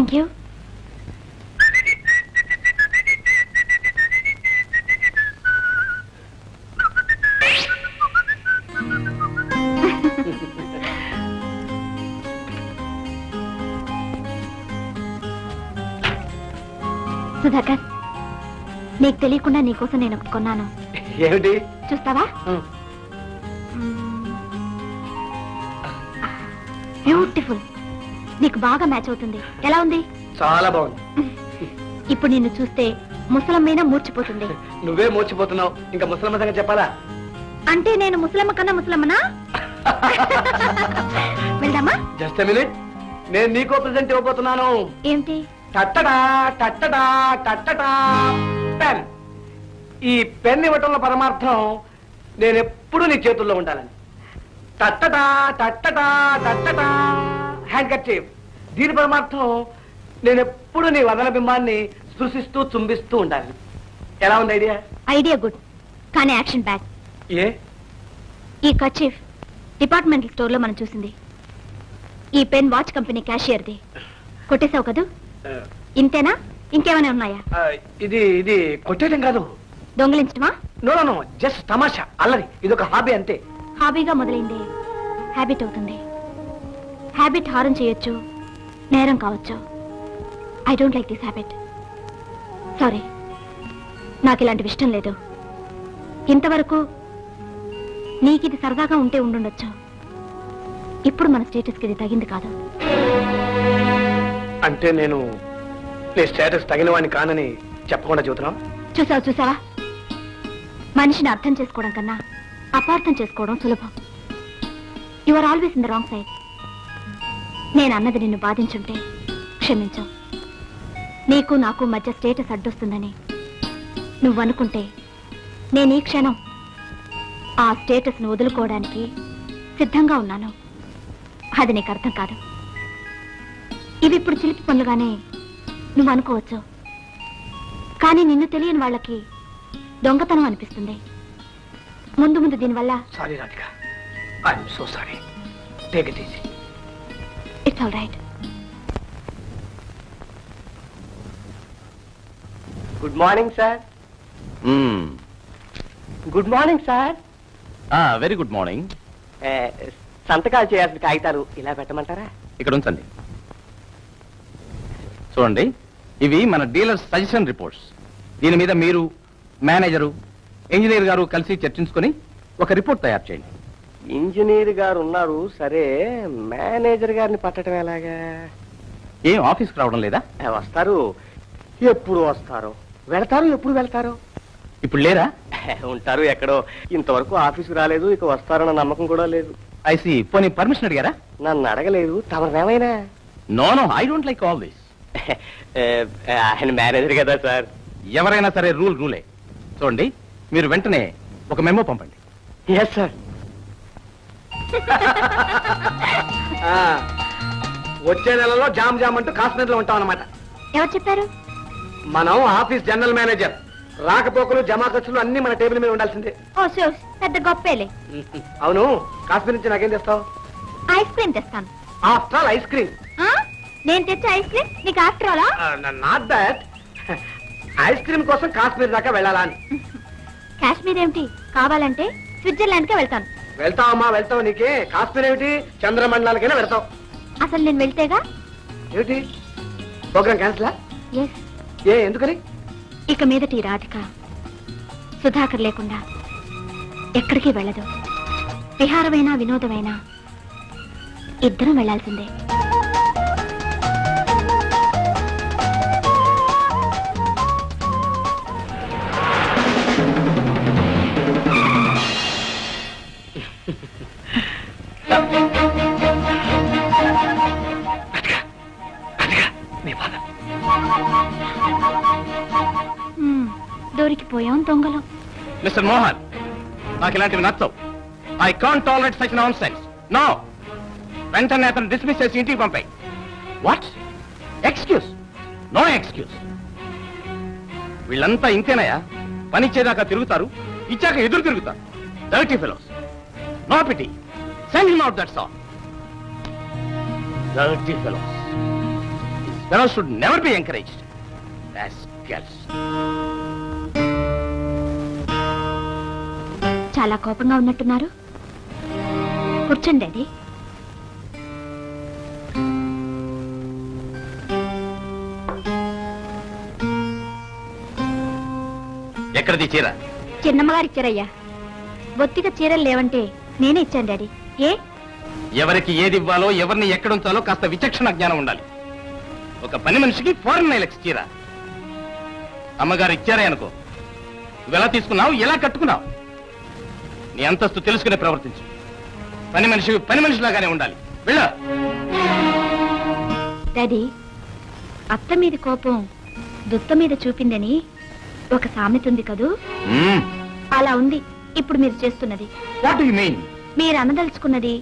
Thank you. Sudhakar, నీకు తెలియకుండా నీకోసం నేను ఒకటి కొన్నాను. ఏమిటి? చూస్తావా? బ్యూటిఫుల్. నీకు బాగా మ్యాచ్ అవుతుంది. ఎలా ఉంది? చాలా బాగుంది. ఇప్పుడు నిన్ను చూస్తే ముసలమ్మైనా మూర్చిపోతుంది. నువ్వే మూర్చిపోతున్నావు, ఇంకా ముసలమ్మ సంగతి చెప్పాలా? అంటే నేను ముసలమ్మ కన్నా ముసలమ్మనా? వెళ్దామా? జస్ట్ మినిట్, నేను నీకో ప్రెజెంట్ ఇవ్వబోతున్నాను. ఏమిటి? టట్టడా టట్టడా టట్టడా పెన్. ఈ పెన్ ఇవ్వటంలో పరమార్థం నేనెప్పుడు నీ చేతుల్లో ఉండాలని. టట్టడా టట్టడా టట్టడా హ్యాండ్ కర్చీఫ్. దీని పరమార్థం నేనెప్పుడు నీ వదన బింబాన్ని స్పృశిస్తూ చుంబిస్తూ ఉండాలి. ఎలా ఉంది ఐడియా? ఐడియా గుడ్, కానీ యాక్షన్ బ్యాడ్. ఏ? ఈ కర్చీఫ్ డిపార్ట్మెంటల్ స్టోర్ లో మనం చూసింది. ఈ పెన్ వాచ్ కంపెనీ క్యాషియర్ది. కొట్టేశావు కదూ? ఇంతేనా? ఇంకేమైనా ఉన్నాయా? ఇది ఇది కొట్టేయడం కాదు. దొంగలించడమా? నో నో, జస్ట్ తమాషా, అల్లరి. ఇది ఒక హాబీ అంతే. హాబీగా మొదలైంది హ్యాబిట్ అవుతుంది. హ్యాబిట్ హారం చేయొచ్చు, నేరం కావచ్చు. I don't like this habit. Sorry, నాకు ఇలాంటివి ఇష్టం లేదు. ఇంతవరకు నీకు ఇది సరదాగా ఉంటే ఉండుండొచ్చు. ఇప్పుడు మన స్టేటస్కి ఇది తగింది కాదు. అంటే నేను నీ స్టేటస్ తగిన వాడిని కానని చెప్పకుండా చెబుతున్నావు? చూసావా, మనిషిని అర్థం చేసుకోవడం కన్నా అపార్థం చేసుకోవడం సులభం. You are always in the wrong side. నేను అన్నది నిన్ను బాధించుంటే క్షమించు. నీకు నాకు మధ్య స్టేటస్ అడ్డొస్తుందని నువ్వు అనుకుంటే నేను ఈ క్షణం ఆ స్టేటస్ను వదులుకోవడానికి సిద్ధంగా ఉన్నాను. అది నీకు అర్థం కాదు. ఇవి ఇప్పుడు చిలిపి పనులుగానే నువ్వు అనుకోవచ్చు, కానీ నిన్ను తెలియని వాళ్ళకి దొంగతనం అనిపిస్తుంది. ముందు ముందు దీనివల్ల. Sorry Radhika, I'm so sorry. Take it easy. It's all right. Good morning sir. Good morning sir. Very good morning. సంతకాలు చేయాల్సిన కాగితాలు ఇలా పెట్టమంటారా? ఇక్కడ ఉంచండి. చూడండి, ఇవి మన డీలర్స్ సజెషన్ రిపోర్ట్స్. దీని మీద మీరు, మేనేజరు, ఇంజనీర్ గారు కలిసి చర్చించుకొని ఒక రిపోర్ట్ తయారు చేయండి. ఇంజనీర్ గారు ఉన్నారు సరే, మేనేజర్ గారిని పట్టడం ఎలాగా? ఏం ఆఫీస్కి రావడం లేదా? వస్తారు. ఎప్పుడు వస్తారో, వెళ్తారు ఎప్పుడు వెళ్తారో. ఇప్పుడు లేరా? ఉంటారు ఎక్కడో. ఇంతవరకు ఆఫీస్కి రాలేదు, ఇక వస్తారన్న నమ్మకం కూడా లేదు. ఐసి, పోనీ పర్మిషన్ అడిగారా? నన్ను అడగలేదు. తమరేమైనా? No no, I don't like all this. ఆయన మేనేజర్ కదా సార్. ఎవరైనా సరే రూలే. చూడండి, మీరు వెంటనే ఒక మెమో పంపండి. Yes sir. వచ్చే నెలలో జామ్ జామ్ అంటూ కాశ్మీర్ లో ఉంటాం అన్నమాట. ఎవరు చెప్పారు? మనం ఆఫీస్ జనరల్ మేనేజర్. రాకపోకలు, జమా ఖర్చులు అన్ని మన టేబుల్ మీద ఉండాల్సిందే. ఓ షూర్, పెద్ద గొప్పేలే. అవును, కాశ్మీర్ నుంచి నాకేం తెస్తావు? ఐస్ క్రీమ్ తెస్తాను. After all ice cream. నేను తెచ్చే ఐస్ క్రీమ్ నీకు after all? Not that. Ice cream కోసం కాశ్మీర్ దాకా వెళ్ళాలా అని. కాశ్మీర్ ఏమిటి, కావాలంటే స్విట్జర్లాండ్ కే వెళ్తాను. వెళ్తావమ్మా, వెళ్తావు. నీకే కాశ్మీర్ ఏమిటి, చంద్రమండలాలకైనా వెళ్తావు. అసలు నేను వెళ్తేగా. ఏమిటి, ప్రోగ్రామ్ క్యాన్సిలా? ఎస్. ఏ, ఎందుకని? ఇక మీదటి రాధిక సుధాకర్ లేకుండా ఎక్కడికి వెళ్ళదు. విహారమైనా వినోదమైనా ఇద్దరం వెళ్లాల్సిందే. దొరికిపోయాం దొంగలు. మిస్టర్ మోహన్, నాకు ఇలాంటివి నచ్చవు. I can't tolerate such nonsense. No, వెంటనే అతను డిస్మిస్ చేసి ఇంటికి పంపాయి. What excuse? No excuse. వీళ్ళంతా ఇంతేనయా? పనిచ్చేదాకా తిరుగుతారు, ఇచ్చాక ఎదురు తిరుగుతారు. Dirty fellows. No pity. Send him out, that's all. Dirty fellows. Fellows should never be encouraged. Rascals. చాలా కోపంగా ఉన్నట్టున్నారు. కూర్చోండి డాడీ. ఎక్కడిది చీర? చిన్నమ్మగారు ఇచ్చారయ్యా. బొత్తిగా చీరలు లేవంటే నేనే ఇచ్చాను డాడీ. ఏ ఎవరికి ఏది ఇవ్వాలో ఎవరిని ఎక్కడుంచాలో కాస్త విచక్షణ జ్ఞానం ఉండాలి. ఒక పని మనిషికి ఫారెన్ నైలెక్స్ చీర అమ్మగారు ఇచ్చారే అనుకో, నువ్వు ఎలా తీసుకున్నావు, ఎలా కట్టుకున్నావు? నీ అంతస్తు తెలుసుకునే ప్రవర్తించు. పని మనిషిలాగానే ఉండాలి. వెళ్ళ. డాడీ, అత్త మీద కోపం దుత్త మీద చూపిందని ఒక సామెత ఉంది కదూ, అలా ఉంది ఇప్పుడు మీరు చేస్తున్నది. What you mean? మీరు అనదలుచుకున్నది,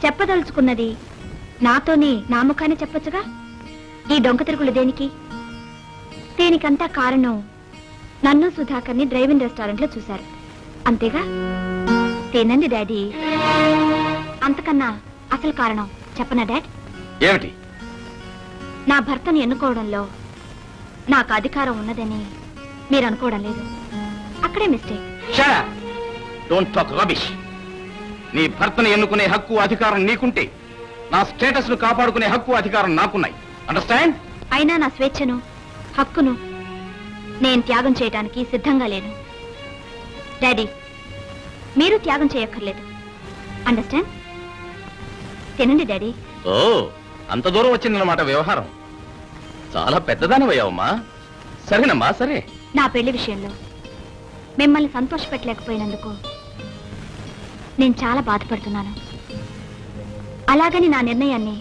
చెప్పదలుచుకున్నది నాతోనే నా ముఖాన్ని చెప్పొచ్చుగా. ఈ డొంక తిరుగులు దేనికి? దీనికంతా కారణం నన్ను సుధాకర్ని డ్రైవింగ్ రెస్టారెంట్ లో చూశారు, అంతేగా? తినండి డాడీ. అంతకన్నా అసలు కారణం చెప్పనా డాడ్? ఏమిటి? నా భర్తను ఎన్నుకోవడంలో నాకు అధికారం ఉన్నదని మీరు అనుకోవడం లేదు. అక్కడే మిస్టేక్. Don't talk rubbish. నీ భర్తను ఎన్నుకునే హక్కు అధికారం నీకుంటే నా స్టేటస్ ను కాపాడుకునే హక్కు అధికారం నాకున్నాయి. అండర్స్టాండ్? అయినా నా స్వేచ్ఛను, హక్కును నేను త్యాగం చేయడానికి సిద్ధంగా లేను. డాడీ, మీరు త్యాగం చేయక్కర్లేదు. అండర్స్టాండ్? తినండి డాడీ. ఓ, అంత దూరం వచ్చిందన్నమాట వ్యవహారం. చాలా పెద్దదానివయ్యావమ్మా. సరేనమ్మా, సరే. నా పెళ్లి విషయంలో మిమ్మల్ని సంతోషపెట్టలేకపోయినందుకు నేను చాలా బాధపడుతున్నాను. అలాగని నా నిర్ణయాన్ని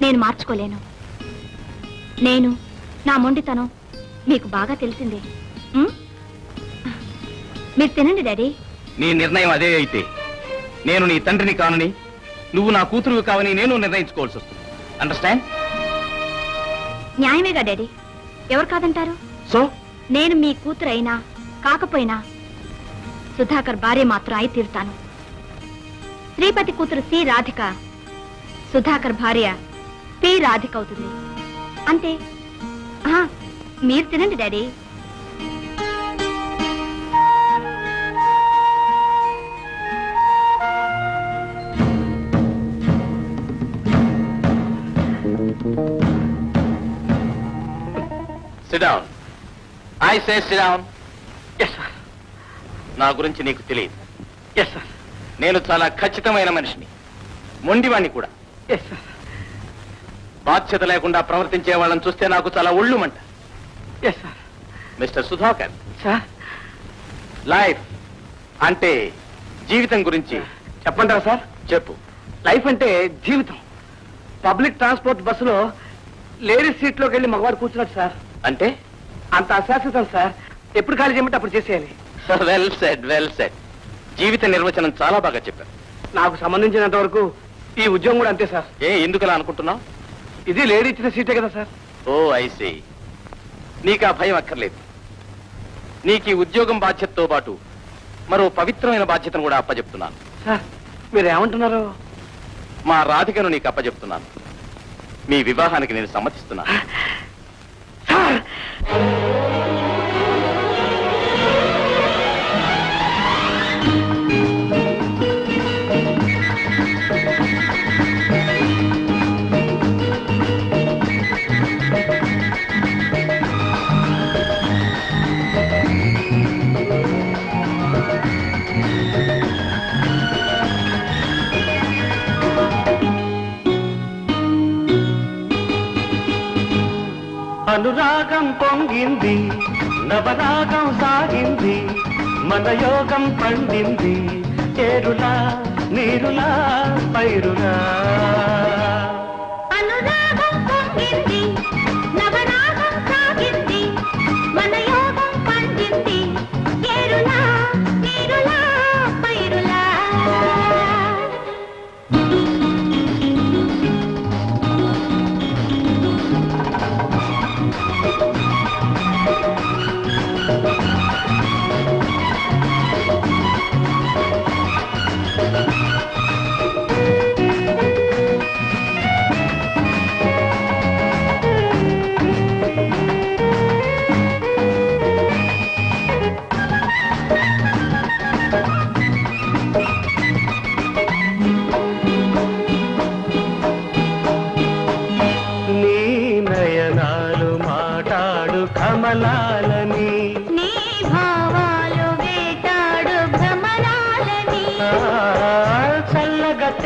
నేను మార్చుకోలేను. నేను నా మొండితనం మీకు బాగా తెలిసిందే. మీరు తినండి డాడీ. నీ నిర్ణయం అదే అయితే నేను నీ తండ్రిని కానని, నువ్వు నా కూతురువి కావని నేను నిర్ణయించుకోవాల్సి వస్తుంది. అండర్స్టాండ్? న్యాయమేగా డాడీ, ఎవరు కాదంటారు? సో నేను మీ కూతురు అయినా కాకపోయినా సుధాకర్ భార్య మాత్రం అయి తీరుతాను. శ్రీపతి కూతురు సి రాధిక, సుధాకర్ భార్య పి రాధిక అవుతుంది. అంతే. మీరు తినండి daddy. Sit down. I say sit down. Yes, sir. నా గురించి నీకు తెలియదు. Yes, sir. నేను చాలా ఖచ్చితమైన మనిషిని, మొండివాణ్ణి కూడా. Yes, sir. బాధ్యత లేకుండా ప్రవర్తించే వాళ్ళని చూస్తే నాకు చాలా ఒళ్ళుమంట. Yes, sir. Mister Sudhakar, Sir. Life అంటే జీవితం గురించి చెప్పంటారా సార్? చెప్పు. లైఫ్ అంటే జీవితం. పబ్లిక్ ట్రాన్స్పోర్ట్ బస్సులో లేడీస్ సీట్ లోకి వెళ్ళి మగవాడు కూర్చున్నాడు సార్. అంటే అంత అశాశ్వతం సార్. ఎప్పుడు ఖాళీ చేయమంటే అప్పుడు చేసేయాలి. Well said, well said. జీవిత నిర్వచనం చాలా బాగా చెప్పారు. నాకు సంబంధించినంత వరకు ఈ ఉద్యోగం కూడా అంతే సార్. ఎందుకు అలా అనుకుంటున్నావు? ఇది లేడీ ఇచ్చిన సీటే కదా సార్. Oh I see. నీకు ఆ భయం అక్కర్లేదు. నీకు ఈ ఉద్యోగం బాధ్యతతో పాటు మరో పవిత్రమైన బాధ్యతను కూడా అప్పచెప్తున్నాను. సార్, మీరు ఏమంటున్నారు? మా రాధికను నీకు అప్పచెప్తున్నాను. మీ వివాహానికి నేను సమ్మతిస్తున్నాను. సార్, అనురాగం పొంగింది, నవరాగం సాగింది, మన యోగం పండింది, చేరులా నీరులా పైరులా. అనురాగం పొంగింది, నవరాగం సాగింది, మన యోగం పండింది, ఏరులా నీరులా పైరులా.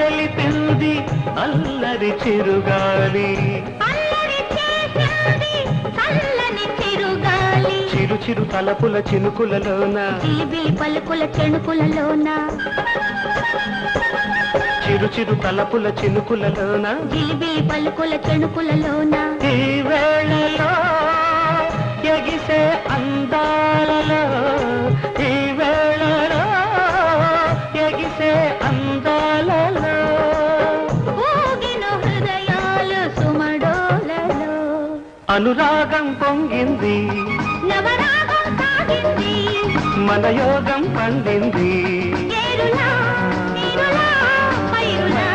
తెలిపింది అల్లరి చిరుగాలి చిరు చిరు తలపుల చినుకులలోన చిలిబిలి పలుకుల చెణుకులలోన చిరు చిరు తలపుల చినుకులలోన జిలిబిలి పలుకుల చెణుకులలోన ఈ వేళలో ఎగిసే అందాలలో ఈ వేళలో ఎగిసే అందాలలో ఊగిన హృదయాలు సుమడోలలో అనురాగం పొంగింది నవరాగం సాగింది మన యోగం పండింది ఏరులా నీరులా పైరులా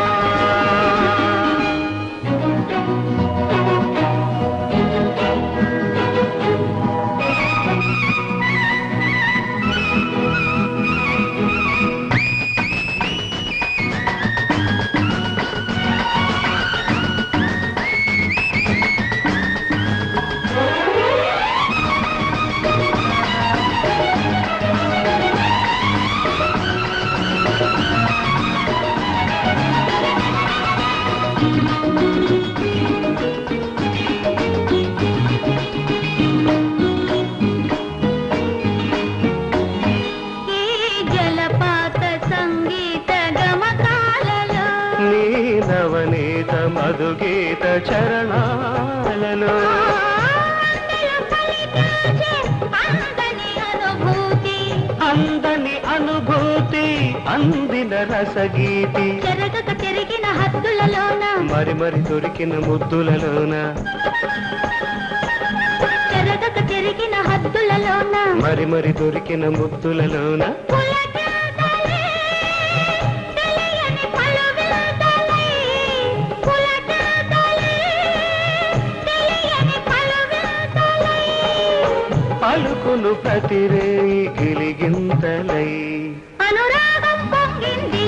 ఈ జలపాత సంగీత గమకాలలో నీ నవనీత మధుగీత చరణాలలో అందెల పలికించే అందని అనుభూతి అందని అనుభూతి అందిన రసగీతి చెరగక చెరిగిన హద్దులలోన మరి మరి దొరికిన ముద్దులలోన చెరగక చెరిగిన హద్దులలోన మరి మరి దొరికిన ముద్దులలోన పులకింతలే, తెలియని పలువింతలే, పులకింతలే, తెలియని పలువింతలే. పలుకును ప్రతిరేయి గిలిగింతలై అనురాగం పొంగింది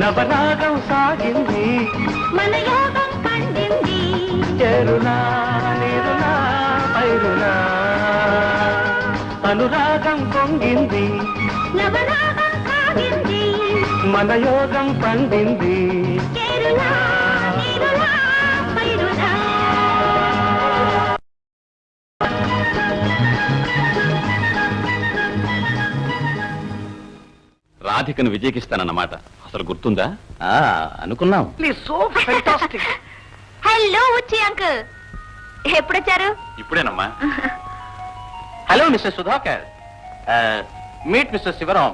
నవరాగం సాగింది మన యోగం పండింది చెరునా నీరునా పైరునా అనురాగం పొంగింది నవరాగం సాగింది మన యోగం పండింది చేరులా నీరులా పైరులా రాధికను విజయకిస్తానన్నమాట అసలు గుర్తుందా అనుకున్నాం ప్లీజ్ సో ఫెంటాస్టిక్. హలో ఉచ్చి అంకుల్ ఎప్పుడొచ్చారు ఇప్పుడేనమ్మా hello mister Sudhakar meet mister Sivaram